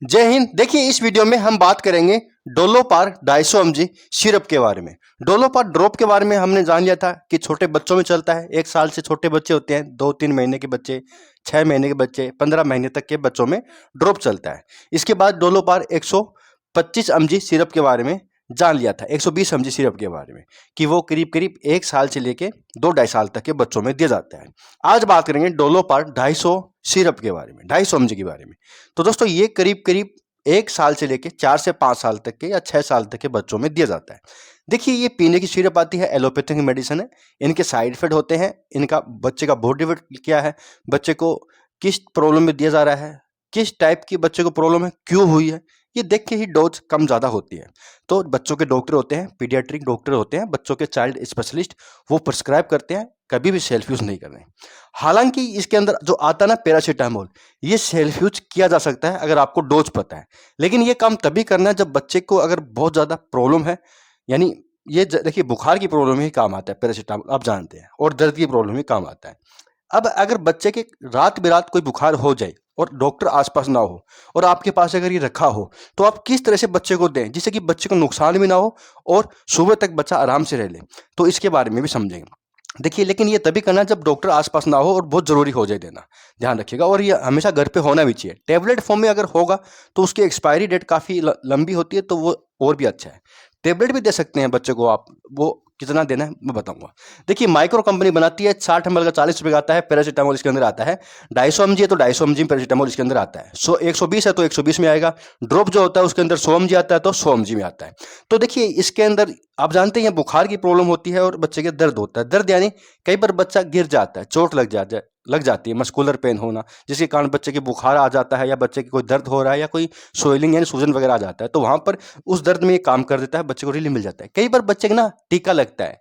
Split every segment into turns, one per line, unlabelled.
जय हिंद। देखिए, इस वीडियो में हम बात करेंगे डोलोपार 250 mg सिरप के बारे में। डोलोपार ड्रॉप के बारे में हमने जान लिया था कि छोटे बच्चों में चलता है। 1 साल से छोटे बच्चे होते हैं, 2-3 महीने के बच्चे, 6 महीने के बच्चे, 15 महीने तक के बच्चों में ड्रॉप चलता है। इसके बाद डोलोपार 125 mg सिरप के बारे में जान लिया था, 120 mg सिरप के बारे में, कि वो करीब करीब 1 साल से लेके 2-2.5 साल तक के बच्चों में दिया जाता है। आज बात करेंगे डोलोपार 250 सिरप के बारे में, 250 mg के बारे में। तो दोस्तों, ये करीब करीब 1 साल से लेके 4 से 5 साल तक के या 6 साल तक के बच्चों में दिया जाता है। देखिए, ये पीने की सिरप आती है, एलोपैथिक मेडिसिन है। इनके साइड इफेक्ट होते हैं, इनका बच्चे का बॉडी वेट क्या है, बच्चे को किस प्रॉब्लम में दिया जा रहा है, किस टाइप की बच्चे को प्रॉब्लम है, क्यों हुई है, ये देख के ही डोज कम ज़्यादा होती है। तो बच्चों के डॉक्टर होते हैं, पीडियाट्रिक डॉक्टर होते हैं, बच्चों के चाइल्ड स्पेशलिस्ट, वो प्रिस्क्राइब करते हैं, कभी भी सेल्फ यूज़ नहीं करना है। हालांकि इसके अंदर जो आता है ना पैरासीटामोल, ये सेल्फ यूज किया जा सकता है अगर आपको डोज पता है, लेकिन ये काम तभी करना है जब बच्चे को अगर बहुत ज़्यादा प्रॉब्लम है। यानी ये देखिए, बुखार की प्रॉब्लम ही काम आता है पैरासीटामोल, आप जानते हैं, और दर्द की प्रॉब्लम ही काम आता है। अब अगर बच्चे के रात बेरात कोई बुखार हो जाए और डॉक्टर आसपास ना हो और आपके पास अगर ये रखा हो, तो आप किस तरह से बच्चे को दें जिससे कि बच्चे को नुकसान भी ना हो और सुबह तक बच्चा आराम से रह ले, तो इसके बारे में भी समझेंगे। देखिए, लेकिन ये तभी करना जब डॉक्टर आसपास ना हो और बहुत ज़रूरी हो जाए देना, ध्यान रखिएगा। और ये हमेशा घर पे होना भी चाहिए। टैबलेट फॉर्म में अगर होगा तो उसकी एक्सपायरी डेट काफ़ी लंबी होती है, तो वो और भी अच्छा है। टैबलेट भी दे सकते हैं बच्चे को आप, वो कितना देना है मैं बताऊंगा। देखिए, माइक्रो कंपनी बनाती है, 60 ml का 40 रुपये का आता है, पैरासीटामोल इसके अंदर आता है। 250 mg है तो 250 mg पैरासीटामोल इसके अंदर आता है। 120 है तो 120 में आएगा। ड्रॉप जो होता है उसके अंदर 100 mg आता है तो 100 mg में आता है। तो देखिए, इसके अंदर आप जानते हैं बुखार की प्रॉब्लम होती है और बच्चे के दर्द होता है। दर्द यानी कई बार बच्चा गिर जाता है, चोट लग जाती है, मस्कुलर पेन होना, जिसके कारण बच्चे के बुखार आ जाता है, या बच्चे की कोई दर्द हो रहा है, या कोई सोइलिंग यानी सूजन वगैरह आ जाता है, तो वहां पर उस दर्द में ये काम कर देता है, बच्चे को रिलीफ मिल जाता है। कई बार बच्चे के ना टीका लगता है,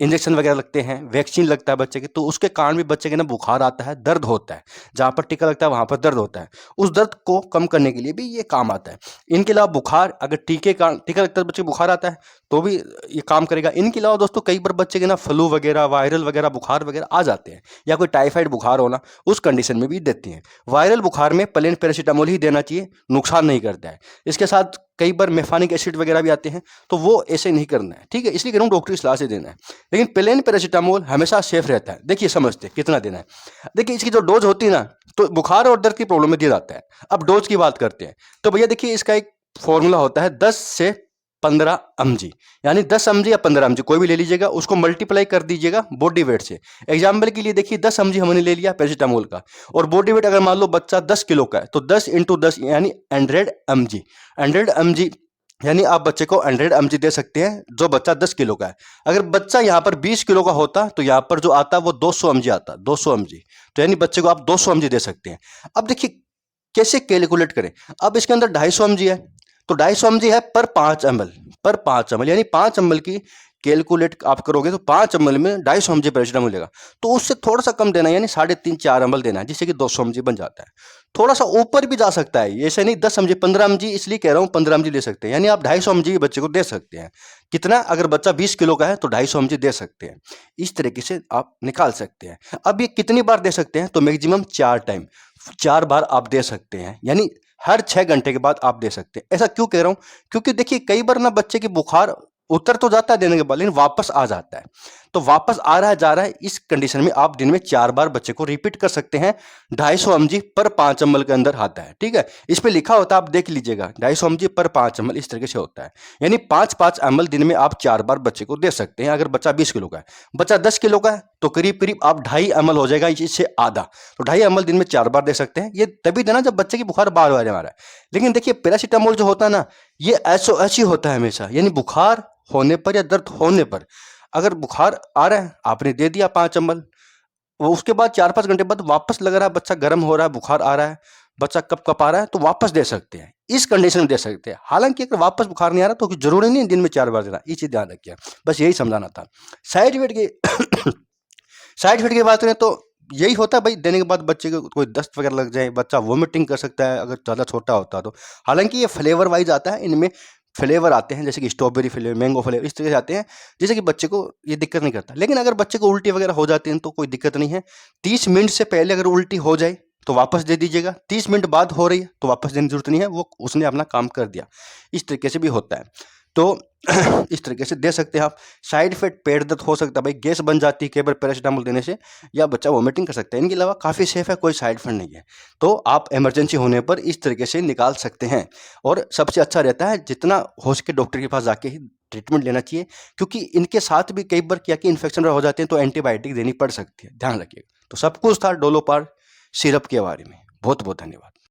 इंजेक्शन वगैरह लगते हैं, वैक्सीन लगता है बच्चे के, तो उसके कारण भी बच्चे के ना बुखार आता है, दर्द होता है। जहाँ पर टीका लगता है वहाँ पर दर्द होता है, उस दर्द को कम करने के लिए भी ये काम आता है। इनके अलावा बुखार, अगर टीका लगता है बच्चे को बुखार आता है तो भी ये काम करेगा। इनके अलावा दोस्तों, कई बार बच्चे के ना फ्लू वगैरह, वायरल वगैरह बुखार वगैरह आ जाते हैं, या कोई टाइफाइड बुखार होना, उस कंडीशन में भी देती हैं। वायरल बुखार में प्लेन पैरासीटामोल ही देना चाहिए, नुकसान नहीं करता है। इसके साथ कई बार मेफानिक एसिड वगैरह भी आते हैं, तो वो ऐसे नहीं करना है, ठीक है। इसलिए कह रहा हूँ डॉक्टर की सलाह से देना है, लेकिन प्लेन पैरासीटामोल हमेशा सेफ रहता है। देखिए, समझते कितना देना है। देखिए, इसकी जो डोज होती है ना, तो बुखार और दर्द की प्रॉब्लम में दिया जाता है। अब डोज की बात करते हैं, तो भैया देखिए, इसका एक फॉर्मूला होता है 10 से 15 mg, यानी 10 mg या 15 mg कोई भी ले लीजिएगा, उसको मल्टीप्लाई कर दीजिएगा बॉडी वेट से। एग्जाम्पल के लिए देखिए, 10 mg हमने ले लिया पैरासीटामोल का, और बॉडी वेट अगर मान लो बच्चा 10 किलो का है, तो 10 × 10 यानी 100 mg। 100 mg यानी आप बच्चे को 100 mg दे सकते हैं, जो बच्चा 10 किलो का है। अगर बच्चा यहाँ पर 20 किलो का होता तो यहाँ पर जो आता वो 200 mg आता, 200 mg, तो यानी बच्चे को आप 200 mg दे सकते हैं। अब देखिए कैसे कैलकुलेट करें। अब इसके अंदर 250 mg है, तो 250 mg है पर 5 ml, यानी 5 ml की कैलकुलेट आप करोगे तो 5 ml में 250 mg पैरासीटामोल मिलेगा। तो उससे थोड़ा सा कम देना है, यानी 3.5-4 ml देना है, जिससे कि 200 mg बन जाता है। थोड़ा सा ऊपर भी जा सकता है, ऐसे नहीं 10 mg, 15 mg, इसलिए कह रहा हूँ 15 mg ले सकते हैं, यानी आप 250 mg बच्चे को दे सकते हैं। कितना, अगर बच्चा 20 किलो का है तो 250 mg दे सकते हैं। इस तरीके से आप निकाल सकते हैं। अब ये कितनी बार दे सकते हैं, तो मैक्सिमम 4 टाइम, 4 बार आप दे सकते हैं, यानी हर 6 घंटे के बाद आप दे सकते हैं। ऐसा क्यों कह रहा हूं, क्योंकि देखिए कई बार ना बच्चे की बुखार उतर तो जाता है देने के बाद, लेकिन वापस आ जाता है। तो वापस आ रहा है, जा रहा है, इस कंडीशन में आप दिन में 4 बार बच्चे को रिपीट कर सकते हैं। 250 mg पर 5 ml के अंदर आता है, ठीक है। इस पे लिखा होता है, आप देख लीजिएगा, 250 mg पर 5 ml इस तरीके से होता है, यानी 5-5 ml दिन में आप 4 बार बच्चे को दे सकते हैं। अगर बच्चा 20 किलो का है, बच्चा 10 किलो का है, तो करीब करीब आप 2.5 ml हो जाएगा, इससे आधा, तो 2.5 ml दिन में 4 बार दे सकते हैं। ये तभी देना जब बच्चे की बुखार बार बार आ रहा है। लेकिन देखिए, पैरासीटामोल जो होता है ना, ये SOH ही होता है हमेशा, यानी बुखार होने पर या दर्द होने पर। अगर बुखार आ रहा है, आपने दे दिया 5 ml, वो उसके बाद 4-5 घंटे बाद वापस लग रहा है, बच्चा गर्म हो रहा है, बुखार आ रहा है, बच्चा कप आ रहा है, तो वापस दे सकते हैं, इस कंडीशन में दे सकते हैं। हालांकि अगर वापस बुखार नहीं आ रहा तो जरूरी नहीं दिन में 4 बार देना, ये चीज ध्यान रखिए। बस यही समझाना था। साइड इफेक्ट की साइड इफेक्ट की बात करें तो यही होता है भाई, देने के बाद बच्चे को कोई दस्त वगैरह लग जाए, बच्चा वोमिटिंग कर सकता है अगर ज़्यादा छोटा होता है तो। हालांकि ये फ्लेवर वाइज आता है, इनमें फ्लेवर आते हैं, जैसे कि स्ट्रॉबेरी फ्लेवर, मैंगो फ्लेवर, इस तरह से आते हैं, जैसे कि बच्चे को ये दिक्कत नहीं करता। लेकिन अगर बच्चे को उल्टी वगैरह हो जाती है तो कोई दिक्कत नहीं है। 30 मिनट से पहले अगर उल्टी हो जाए तो वापस दे दीजिएगा। 30 मिनट बाद हो रही है तो वापस देने की जरूरत नहीं है, वो उसने अपना काम कर दिया। इस तरीके से भी होता है। तो इस तरीके से दे सकते हैं आप। साइड इफेक्ट पेट दर्द हो सकता है, भाई गैस बन जाती है कई बार पैरासीटामोल देने से, या बच्चा वोमिटिंग कर सकता है। इनके अलावा काफ़ी सेफ है, कोई साइड इफेक्ट नहीं है। तो आप इमरजेंसी होने पर इस तरीके से निकाल सकते हैं। और सबसे अच्छा रहता है जितना हो सके डॉक्टर के पास जाके ही ट्रीटमेंट लेना चाहिए, क्योंकि इनके साथ भी कई बार क्या कि इन्फेक्शन हो जाते हैं तो एंटीबायोटिक देनी पड़ सकती है, ध्यान रखिएगा। तो सब कुछ था डोलोपार सिरप के बारे में। बहुत बहुत धन्यवाद।